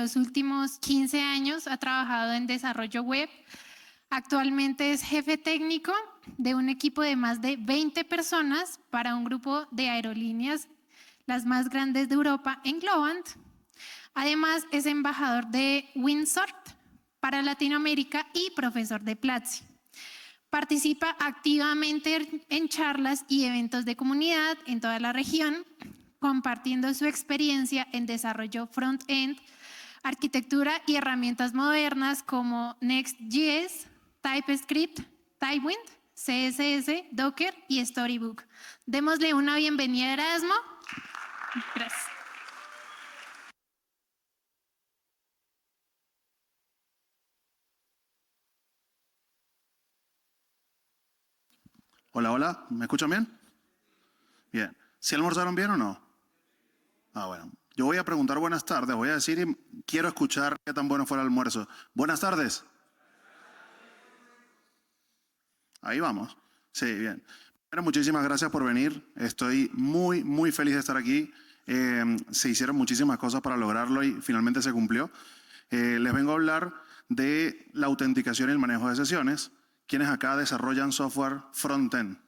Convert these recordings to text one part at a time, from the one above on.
los últimos 15 años ha trabajado en desarrollo web. Actualmente es jefe técnico de un equipo de más de 20 personas para un grupo de aerolíneas, las más grandes de Europa, en Globant. Además, es embajador de Windsort para Latinoamérica y profesor de Platzi. Participa activamente en charlas y eventos de comunidad en toda la región, compartiendo su experiencia en desarrollo front-end, arquitectura y herramientas modernas como Next.js, TypeScript, Tailwind, CSS, Docker y Storybook. Démosle una bienvenida a Erasmo. Gracias. Hola, hola, ¿me escuchan bien? Bien. ¿Sí almorzaron bien o no? Bueno. Yo voy a preguntar buenas tardes, voy a decir y quiero escuchar qué tan bueno fue el almuerzo. Buenas tardes. Ahí vamos. Sí, bien. Bueno, muchísimas gracias por venir. Estoy muy, muy feliz de estar aquí. Se hicieron muchísimas cosas para lograrlo y finalmente se cumplió. Les vengo a hablar de la autenticación y el manejo de sesiones. ¿Quiénes acá desarrollan software front-end?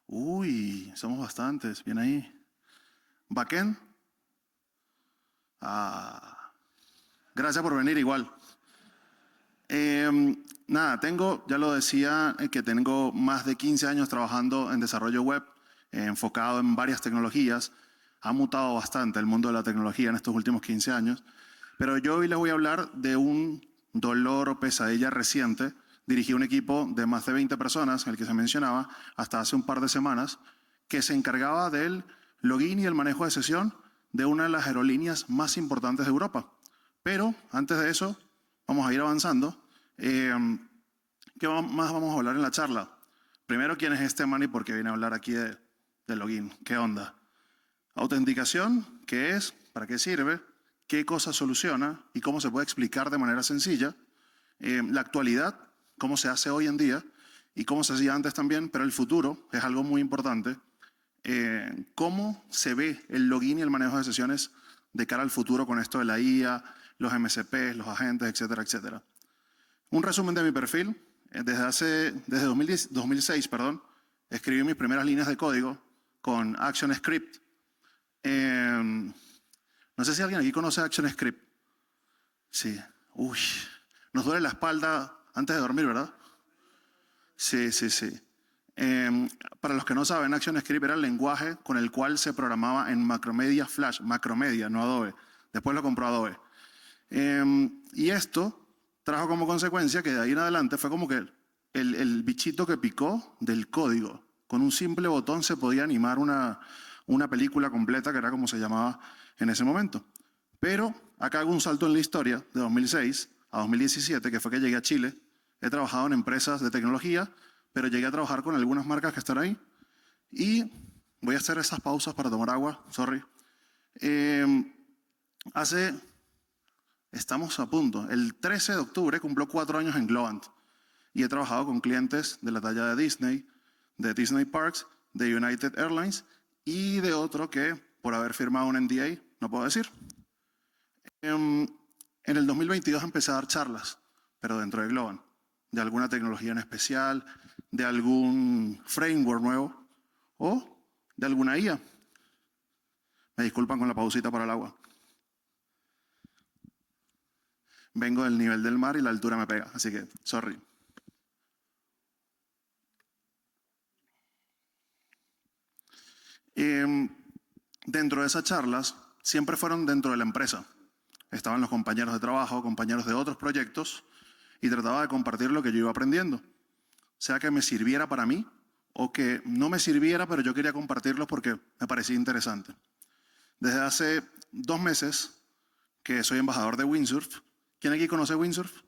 Uy, somos bastantes. Bien ahí. ¿Backend? Gracias por venir igual. Nada, ya lo decía, que tengo más de 15 años trabajando en desarrollo web, enfocado en varias tecnologías. Ha mutado bastante el mundo de la tecnología en estos últimos 15 años. Pero yo hoy les voy a hablar de un dolor o pesadilla reciente. Dirigí un equipo de más de 20 personas, el que se mencionaba, hasta hace un par de semanas, que se encargaba del login y el manejo de sesión de una de las aerolíneas más importantes de Europa. Pero antes de eso, vamos a ir avanzando. ¿Qué más vamos a hablar en la charla? Primero, ¿quién es este man y por qué viene a hablar aquí de login? ¿Qué onda? Autenticación, ¿qué es? ¿Para qué sirve? ¿Qué cosa soluciona? ¿Y cómo se puede explicar de manera sencilla? La actualidad, cómo se hace hoy en día y cómo se hacía antes también, pero el futuro es algo muy importante. ¿Cómo se ve el login y el manejo de sesiones de cara al futuro con esto de la IA, los MCPs, los agentes, etcétera, etcétera? Un resumen de mi perfil. Desde 2006, escribí mis primeras líneas de código con ActionScript. No sé si alguien aquí conoce ActionScript. Sí. Uy, nos duele la espalda antes de dormir, ¿verdad? Sí. Para los que no saben, ActionScript era el lenguaje con el cual se programaba en Macromedia Flash. Macromedia, no Adobe. Después lo compró Adobe. Y esto trajo como consecuencia que de ahí en adelante fue como que el bichito que picó del código. Con un simple botón se podía animar una película completa, que era como se llamaba en ese momento. Pero acá hago un salto en la historia de 2006 a 2017, que fue que llegué a Chile. He trabajado en empresas de tecnología, pero llegué a trabajar con algunas marcas que están ahí. Y voy a hacer esas pausas para tomar agua, sorry. Estamos a punto. El 13 de octubre cumplo 4 años en Globant y he trabajado con clientes de la talla de Disney Parks, de United Airlines y de otro que, por haber firmado un NDA, no puedo decir. En el 2022 empecé a dar charlas, pero dentro de Globant, de alguna tecnología en especial, de algún framework nuevo o de alguna IA. Me disculpan con la pausita para el agua. Vengo del nivel del mar y la altura me pega, así que, sorry. Dentro de esas charlas, siempre fueron dentro de la empresa. Estaban los compañeros de trabajo, compañeros de otros proyectos, y trataba de compartir lo que yo iba aprendiendo. Sea que me sirviera para mí, o que no me sirviera, pero yo quería compartirlo porque me parecía interesante. Desde hace 2 meses que soy embajador de Windsurf. ¿Quién aquí conoce Windsurf?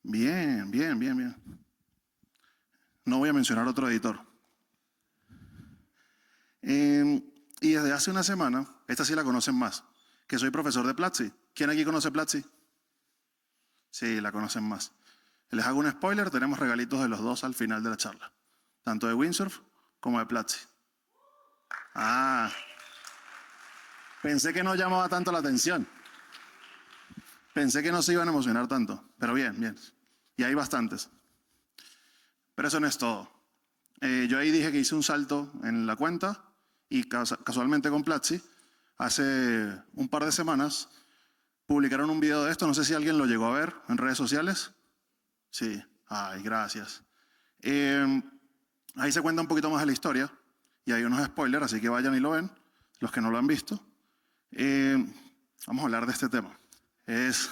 Bien. No voy a mencionar otro editor. Y desde hace una semana, esta sí la conocen más, que soy profesor de Platzi. ¿Quién aquí conoce Platzi? Sí, la conocen más. Les hago un spoiler, tenemos regalitos de los dos al final de la charla. Tanto de Windsurf como de Platzi. Pensé que no llamaba tanto la atención. Pensé que no se iban a emocionar tanto. Pero bien, bien. Y hay bastantes. Pero eso no es todo. Yo ahí dije que hice un salto en la cuenta y casualmente con Platzi, hace un par de semanas, publicaron un video de esto. No sé si alguien lo llegó a ver en redes sociales. Sí. Ay, gracias. Ahí se cuenta un poquito más de la historia y hay unos spoilers, así que vayan y lo ven, los que no lo han visto. Vamos a hablar de este tema. Es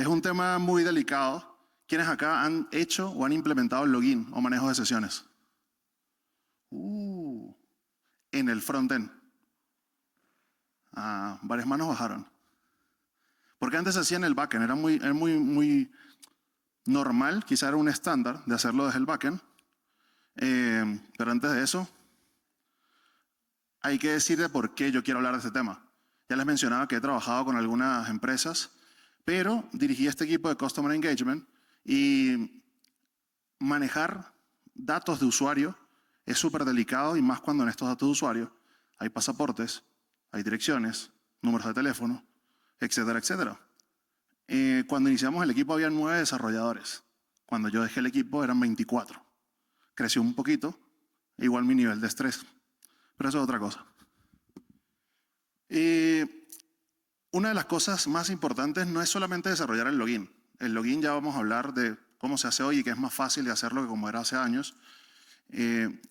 un tema muy delicado. ¿Quiénes acá han hecho o han implementado el login o manejo de sesiones? En el frontend. Varias manos bajaron. Porque antes se hacía en el backend, era muy normal, quizá era un estándar de hacerlo desde el backend. Pero antes de eso, hay que decir de por qué yo quiero hablar de este tema. Ya les mencionaba que he trabajado con algunas empresas, pero dirigí este equipo de Customer Engagement y manejar datos de usuario es súper delicado y más cuando en estos datos de usuario hay pasaportes, hay direcciones, números de teléfono, etcétera, etcétera. Cuando iniciamos el equipo había 9 desarrolladores. Cuando yo dejé el equipo eran 24. Creció un poquito, igual mi nivel de estrés. Pero eso es otra cosa. Una de las cosas más importantes no es solamente desarrollar el login. El login ya vamos a hablar de cómo se hace hoy y que es más fácil de hacerlo que como era hace años.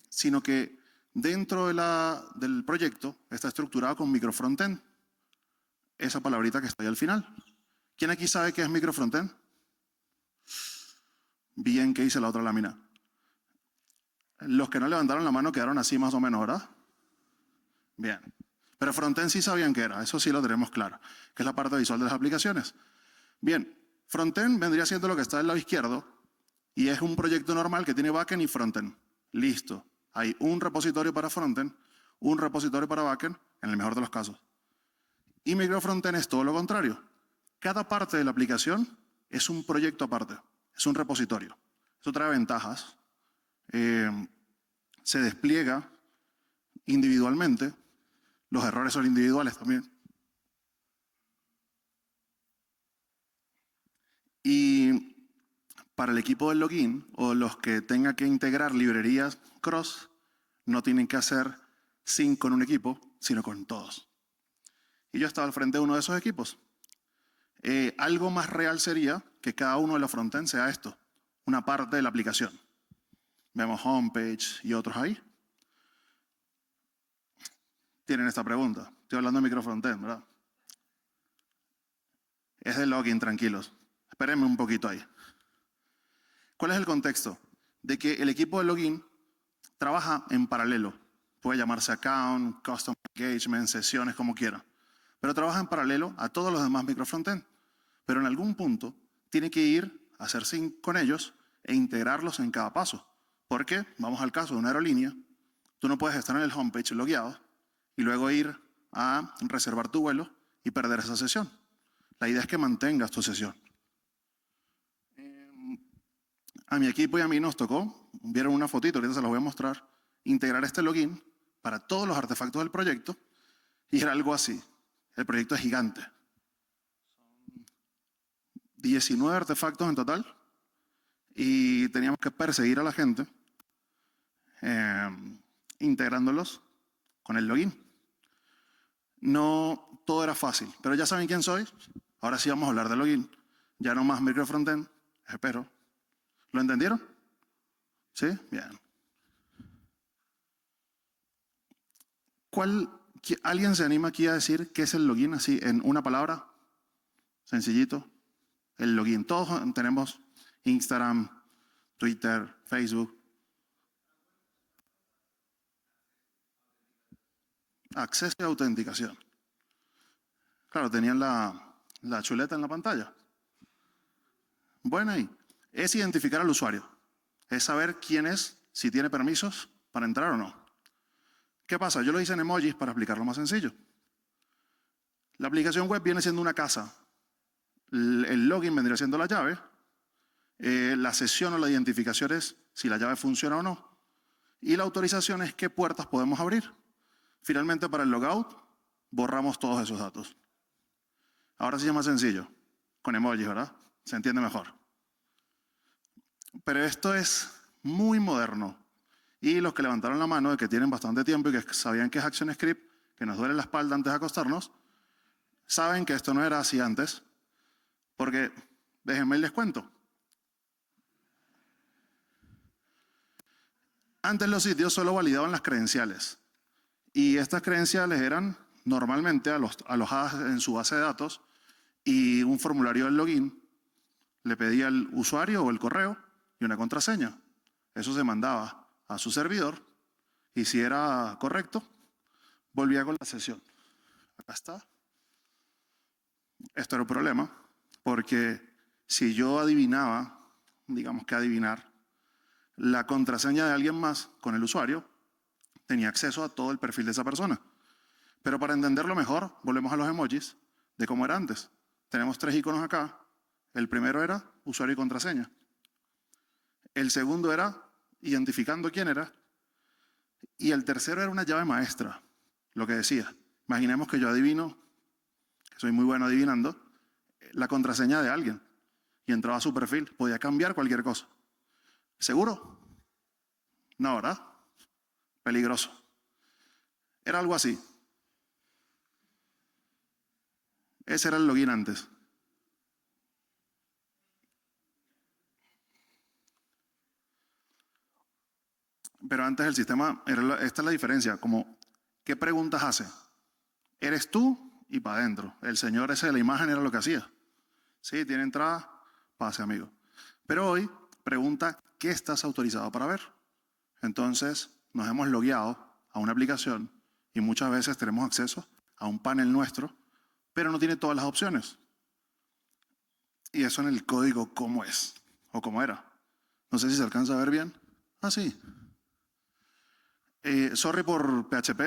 Sino que dentro del proyecto está estructurado con microfrontend. Esa palabrita que está ahí al final. ¿Quién aquí sabe qué es microfrontend? Bien, ¿qué dice la otra lámina? Los que no levantaron la mano quedaron así más o menos, ¿verdad? Bien. Pero frontend sí sabían qué era, eso sí lo tenemos claro, que es la parte visual de las aplicaciones. Bien, frontend vendría siendo lo que está del lado izquierdo y es un proyecto normal que tiene backend y frontend. Listo. Hay un repositorio para frontend, un repositorio para backend, en el mejor de los casos. Y microfrontend es todo lo contrario. Cada parte de la aplicación es un proyecto aparte, es un repositorio. Eso trae ventajas. Se despliega individualmente. Los errores son individuales también. Y para el equipo del login o los que tengan que integrar librerías cross, no tienen que hacer sync con un equipo, sino con todos. Y yo estaba al frente de uno de esos equipos. Algo más real sería que cada uno de los frontends sea esto, una parte de la aplicación. Vemos homepage y otros ahí. Tienen esta pregunta. Estoy hablando de microfrontend, ¿verdad? Es de login, tranquilos. Espérenme un poquito ahí. ¿Cuál es el contexto? De que el equipo de login trabaja en paralelo. Puede llamarse account, custom engagement, sesiones, como quiera. Pero trabaja en paralelo a todos los demás microfrontend. Pero en algún punto tiene que ir a hacer sync con ellos e integrarlos en cada paso. Porque, vamos al caso de una aerolínea, tú no puedes estar en el homepage logueado y luego ir a reservar tu vuelo y perder esa sesión. La idea es que mantengas tu sesión. A mi equipo y a mí nos tocó, vieron una fotito, ahorita se las voy a mostrar, integrar este login para todos los artefactos del proyecto y era algo así. El proyecto es gigante. Son 19 artefactos en total y teníamos que perseguir a la gente integrándolos con el login. No todo era fácil, pero ya saben quién soy. Ahora sí vamos a hablar de login. Ya no más microfrontend, espero. ¿Lo entendieron? ¿Sí? Bien. ¿Alguien se anima aquí a decir qué es el login así en una palabra? Sencillito. El login. Todos tenemos Instagram, Twitter, Facebook. Acceso y autenticación. Claro, tenían la chuleta en la pantalla. Bueno, ahí. Es identificar al usuario. Es saber quién es, si tiene permisos para entrar o no. ¿Qué pasa? Yo lo hice en emojis para explicarlo más sencillo. La aplicación web viene siendo una casa. El login vendría siendo la llave. La sesión o la identificación es si la llave funciona o no. Y la autorización es qué puertas podemos abrir. Finalmente, para el logout, borramos todos esos datos. Ahora sí es más sencillo, con emojis, ¿verdad? Se entiende mejor. Pero esto es muy moderno. Y los que levantaron la mano, de que tienen bastante tiempo y que sabían que es ActionScript, que nos duele la espalda antes de acostarnos, saben que esto no era así antes, porque déjenme les cuento. Antes los sitios solo validaban las credenciales. Y estas credenciales eran normalmente alojadas en su base de datos y un formulario del login le pedía al usuario o el correo y una contraseña. Eso se mandaba a su servidor y si era correcto, volvía con la sesión. Acá está. Esto era un problema porque si yo adivinaba, digamos que adivinar, la contraseña de alguien más con el usuario, tenía acceso a todo el perfil de esa persona. Pero para entenderlo mejor, volvemos a los emojis de cómo era antes. Tenemos 3 iconos acá. El primero era usuario y contraseña. El segundo era identificando quién era. Y el tercero era una llave maestra, lo que decía. Imaginemos que yo adivino, que soy muy bueno adivinando, la contraseña de alguien. Y entraba a su perfil. Podía cambiar cualquier cosa. ¿Seguro? No, ¿verdad? Peligroso. Era algo así. Ese era el login antes. Pero antes el sistema, esta es la diferencia, como, ¿qué preguntas hace? Eres tú y para adentro. El señor ese de la imagen era lo que hacía. Sí, tiene entrada, pase amigo. Pero hoy pregunta, ¿qué estás autorizado para ver? Entonces nos hemos logueado a una aplicación y muchas veces tenemos acceso a un panel nuestro, pero no tiene todas las opciones. Y eso en el código, ¿cómo es? O cómo era. No sé si se alcanza a ver bien. Ah, sí. Sorry por PHP.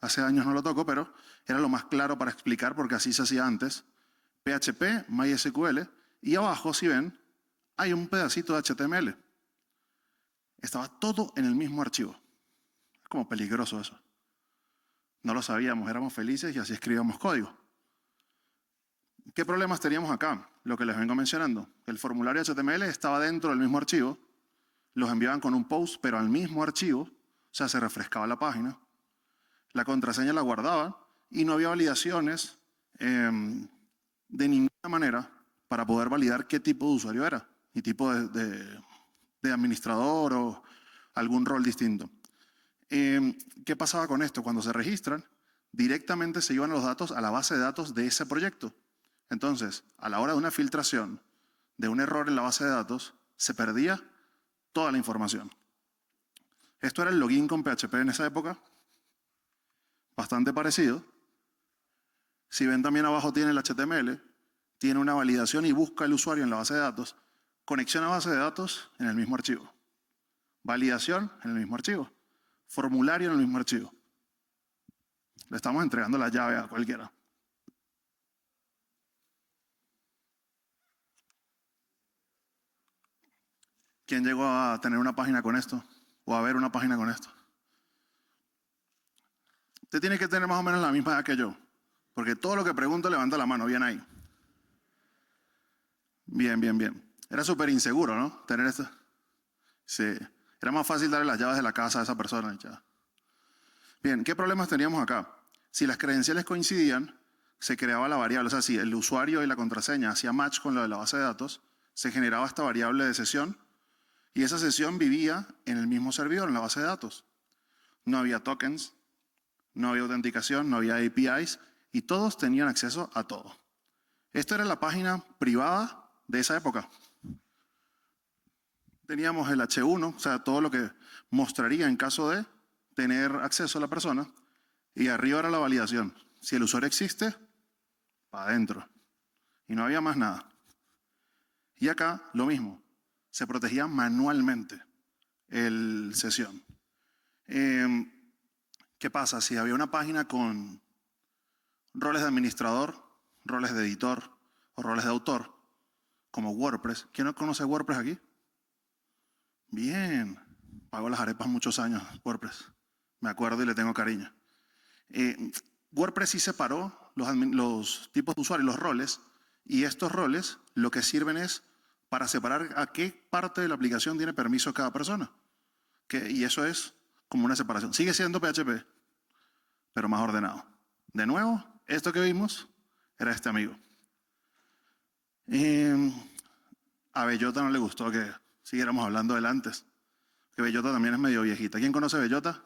Hace años no lo toco, pero era lo más claro para explicar porque así se hacía antes. PHP, MySQL, y abajo, si ven, hay un pedacito de HTML. Estaba todo en el mismo archivo. Es como peligroso eso. No lo sabíamos, éramos felices y así escribíamos código. ¿Qué problemas teníamos acá? Lo que les vengo mencionando. El formulario HTML estaba dentro del mismo archivo, los enviaban con un post, pero al mismo archivo, o sea, se refrescaba la página, la contraseña la guardaba y no había validaciones de ninguna manera para poder validar qué tipo de usuario era y tipo de administrador o algún rol distinto. ¿Qué pasaba con esto? Cuando se registran, directamente se iban los datos a la base de datos de ese proyecto. Entonces, a la hora de una filtración de un error en la base de datos, se perdía toda la información. Esto era el login con PHP en esa época, bastante parecido. Si ven también abajo tiene el HTML, tiene una validación y busca el usuario en la base de datos, conexión a base de datos en el mismo archivo, validación en el mismo archivo, formulario en el mismo archivo. Le estamos entregando la llave a cualquiera. ¿Quién llegó a tener una página con esto? ¿O a ver una página con esto? Usted tiene que tener más o menos la misma edad que yo. Porque todo lo que pregunto levanta la mano. Bien ahí. Bien, bien, bien. Era súper inseguro, ¿no? Tener esto. Sí. Era más fácil darle las llaves de la casa a esa persona. Ya. Bien, ¿qué problemas teníamos acá? Si las credenciales coincidían, se creaba la variable. O sea, si el usuario y la contraseña hacía match con lo de la base de datos, se generaba esta variable de sesión. Y esa sesión vivía en el mismo servidor, en la base de datos. No había tokens, no había autenticación, no había APIs y todos tenían acceso a todo. Esta era la página privada de esa época. Teníamos el H1, o sea, todo lo que mostraría en caso de tener acceso a la persona. Y arriba era la validación. Si el usuario existe, para adentro. Y no había más nada. Y acá lo mismo. Se protegía manualmente el sesión. ¿Qué pasa? Si había una página con roles de administrador, roles de editor o roles de autor, como WordPress. ¿Quién no conoce WordPress aquí? Bien. Pago las arepas muchos años, WordPress. Me acuerdo y le tengo cariño. WordPress sí separó los tipos de usuarios, los roles, y estos roles lo que sirven es para separar a qué parte de la aplicación tiene permiso cada persona. Y eso es como una separación. Sigue siendo PHP, pero más ordenado. De nuevo, esto que vimos era este amigo. A Bellota no le gustó que siguiéramos hablando del antes, que Bellota también es medio viejita. ¿Quién conoce Bellota?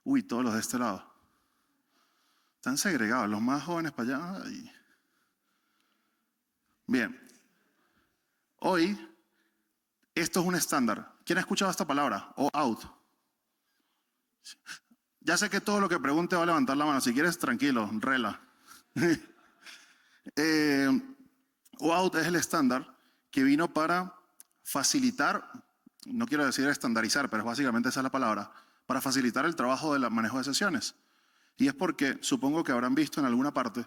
Uy, todos los de este lado. Están segregados, los más jóvenes para allá. Bien. Hoy, esto es un estándar. ¿Quién ha escuchado esta palabra? OAuth. Ya sé que todo lo que pregunte va a levantar la mano. Si quieres, tranquilo, rela. OAuth es el estándar que vino para facilitar, no quiero decir estandarizar, pero básicamente esa es la palabra, para facilitar el trabajo del manejo de sesiones. Y es porque supongo que habrán visto en alguna parte,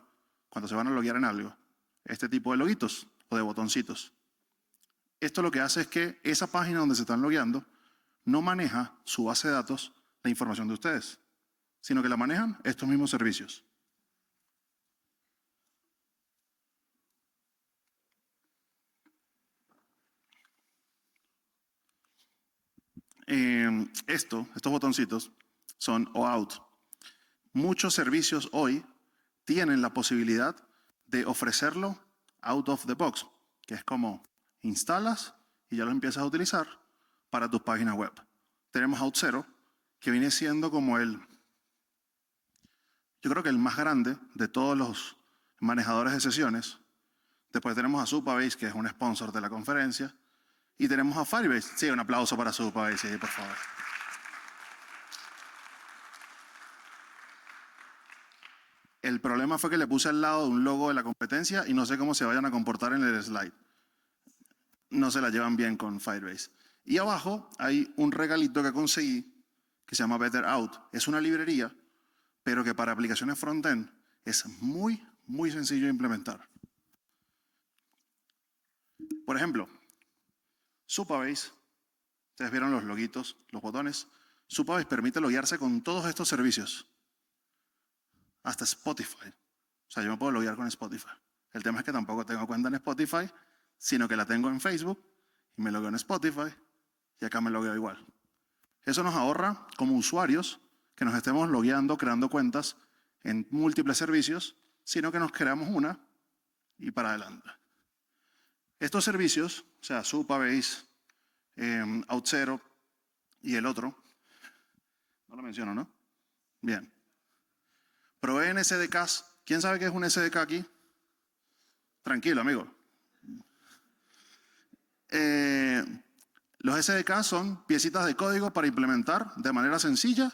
cuando se van a loguear en algo, este tipo de loguitos o de botoncitos. Esto lo que hace es que esa página donde se están logueando no maneja su base de datos la información de ustedes, sino que la manejan estos mismos servicios. Estos botoncitos son OAuth. Muchos servicios hoy tienen la posibilidad de ofrecerlo out of the box, que es como instalas y ya lo empiezas a utilizar para tus páginas web. Tenemos Auth0, que viene siendo como yo creo que el más grande de todos los manejadores de sesiones. Después tenemos a Supabase, que es un sponsor de la conferencia. Y tenemos a Firebase. Sí, un aplauso para Supabase, sí, por favor. El problema fue que le puse al lado de un logo de la competencia y no sé cómo se vayan a comportar en el slide. No se la llevan bien con Firebase. Y abajo hay un regalito que conseguí que se llama BetterOut. Es una librería, pero que para aplicaciones frontend es muy, muy sencillo de implementar. Por ejemplo, Supabase, ustedes vieron los loguitos, los botones. Supabase permite loguearse con todos estos servicios. Hasta Spotify. O sea, yo me puedo loguear con Spotify. El tema es que tampoco tengo cuenta en Spotify, sino que la tengo en Facebook y me logueo en Spotify y acá me logueo igual. Eso nos ahorra como usuarios que nos estemos logueando, creando cuentas en múltiples servicios, sino que nos creamos una y para adelante. Estos servicios, o sea, Supabase, Auth0 y el otro, no lo menciono, ¿no? Bien. Proveen SDKs. ¿Quién sabe qué es un SDK aquí? Tranquilo, amigo. Los SDKs son piecitas de código para implementar de manera sencilla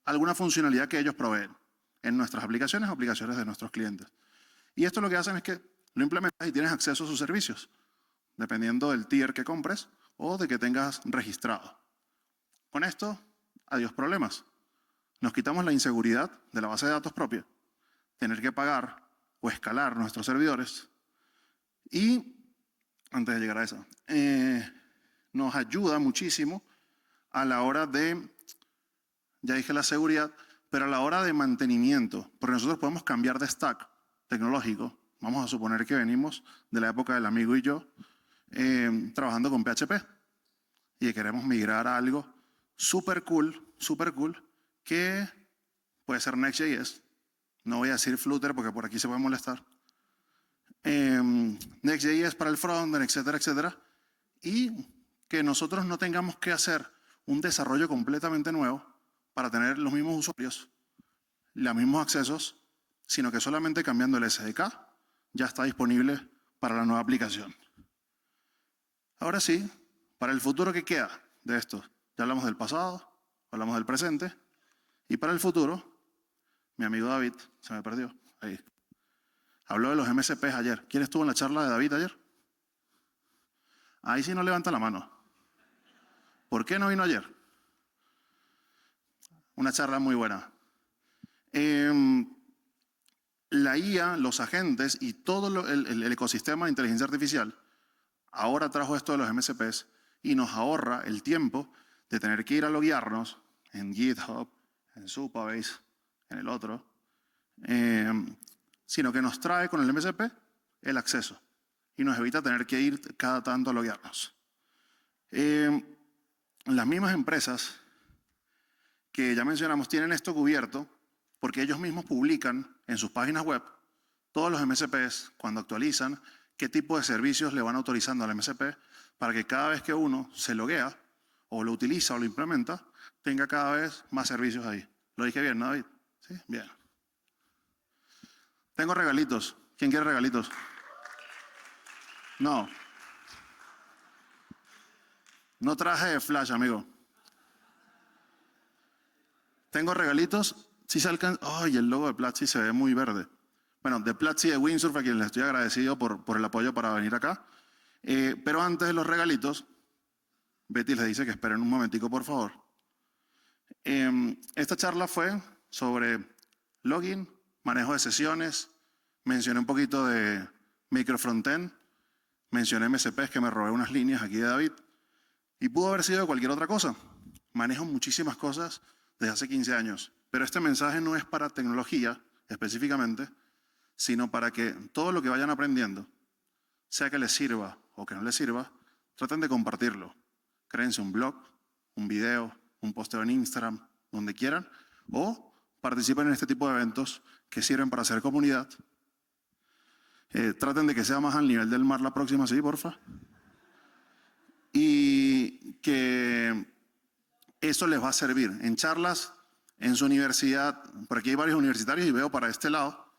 alguna funcionalidad que ellos proveen en nuestras aplicaciones o aplicaciones de nuestros clientes. Y esto lo que hacen es que lo implementas y tienes acceso a sus servicios, dependiendo del tier que compres o de que tengas registrado. Con esto, adiós problemas. Nos quitamos la inseguridad de la base de datos propia, tener que pagar o escalar nuestros servidores y, antes de llegar a eso, nos ayuda muchísimo a la hora de, ya dije la seguridad, pero a la hora de mantenimiento, porque nosotros podemos cambiar de stack tecnológico. Vamos a suponer que venimos de la época del amigo y yo trabajando con PHP y queremos migrar a algo súper cool, que puede ser Next.js. No voy a decir Flutter porque por aquí se puede molestar. Next.js para el frontend, etcétera, etcétera. Y que nosotros no tengamos que hacer un desarrollo completamente nuevo para tener los mismos usuarios, los mismos accesos, sino que solamente cambiando el SDK ya está disponible para la nueva aplicación. Ahora sí, para el futuro, ¿qué queda de esto? Ya hablamos del pasado, hablamos del presente, y para el futuro, mi amigo David, se me perdió, ahí, habló de los MSPs ayer. ¿Quién estuvo en la charla de David ayer? Ahí sí no levanta la mano. ¿Por qué no vino ayer? Una charla muy buena. La IA, los agentes y todo el ecosistema de inteligencia artificial ahora trajo esto de los MSPs y nos ahorra el tiempo de tener que ir a loguearnos en GitHub, en Supabase, en el otro, sino que nos trae con el MSP el acceso y nos evita tener que ir cada tanto a loguearnos. Las mismas empresas que ya mencionamos tienen esto cubierto porque ellos mismos publican en sus páginas web todos los MSPs, cuando actualizan, qué tipo de servicios le van autorizando al MSP para que cada vez que uno se loguea o lo utiliza o lo implementa, tenga cada vez más servicios ahí. ¿Lo dije bien, no, David? Sí, bien. Tengo regalitos. ¿Quién quiere regalitos? No. No traje de flash, amigo. Tengo regalitos. Sí se alcanza. ¡Ay, el logo de Platzi se ve muy verde! Bueno, de Platzi y de Windsurf, a quien les estoy agradecido por el apoyo para venir acá. Pero antes de los regalitos, Betty les dice que esperen un momentico, por favor. Esta charla fue sobre login, manejo de sesiones, mencioné un poquito de microfrontend, mencioné MSPs que me robé unas líneas aquí de David, y pudo haber sido de cualquier otra cosa. Manejo muchísimas cosas desde hace 15 años, pero este mensaje no es para tecnología específicamente, sino para que todo lo que vayan aprendiendo, sea que les sirva o que no les sirva, traten de compartirlo. Créense un blog, un video, un posteo en Instagram, donde quieran, o participen en este tipo de eventos que sirven para hacer comunidad. Traten de que sea más al nivel del mar la próxima, sí, porfa. Y que eso les va a servir en charlas, en su universidad. Por aquí hay varios universitarios y veo para este lado,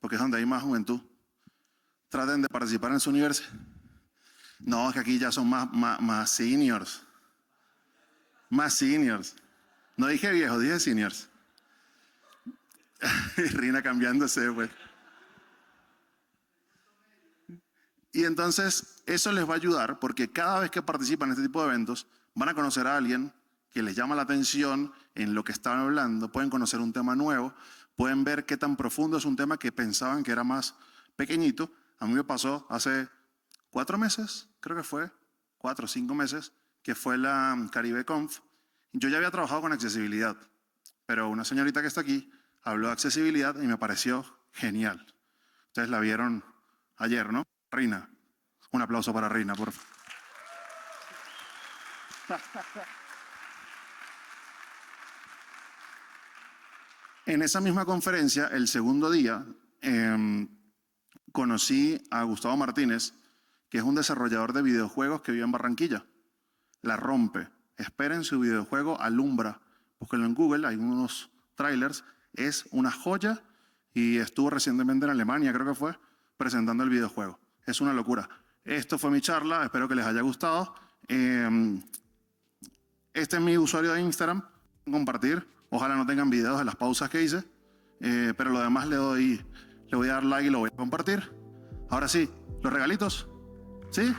porque es donde hay más juventud. Traten de participar en su universidad. No, es que aquí ya son más seniors. Más seniors. No dije viejos, dije seniors. Rina cambiándose, pues. Y entonces eso les va a ayudar porque cada vez que participan en este tipo de eventos van a conocer a alguien que les llama la atención en lo que estaban hablando, pueden conocer un tema nuevo, pueden ver qué tan profundo es un tema que pensaban que era más pequeñito. A mí me pasó hace 4 meses, creo que fue, 4 o 5 meses, que fue la Caribe Conf. Yo ya había trabajado con accesibilidad, pero una señorita que está aquí habló de accesibilidad y me pareció genial. Ustedes la vieron ayer, ¿no? Rina. Un aplauso para Rina, por favor. En esa misma conferencia, el segundo día, conocí a Gustavo Martínez, que es un desarrollador de videojuegos que vive en Barranquilla. La rompe. Esperen su videojuego Alumbra. Búsquenlo en Google, hay unos trailers. Es una joya y estuvo recientemente en Alemania, creo que fue, presentando el videojuego. Es una locura. Esto fue mi charla, espero que les haya gustado. Este es mi usuario de Instagram, compartir. Ojalá no tengan videos de las pausas que hice, pero lo demás le voy a dar like y lo voy a compartir. Ahora sí, los regalitos, ¿sí?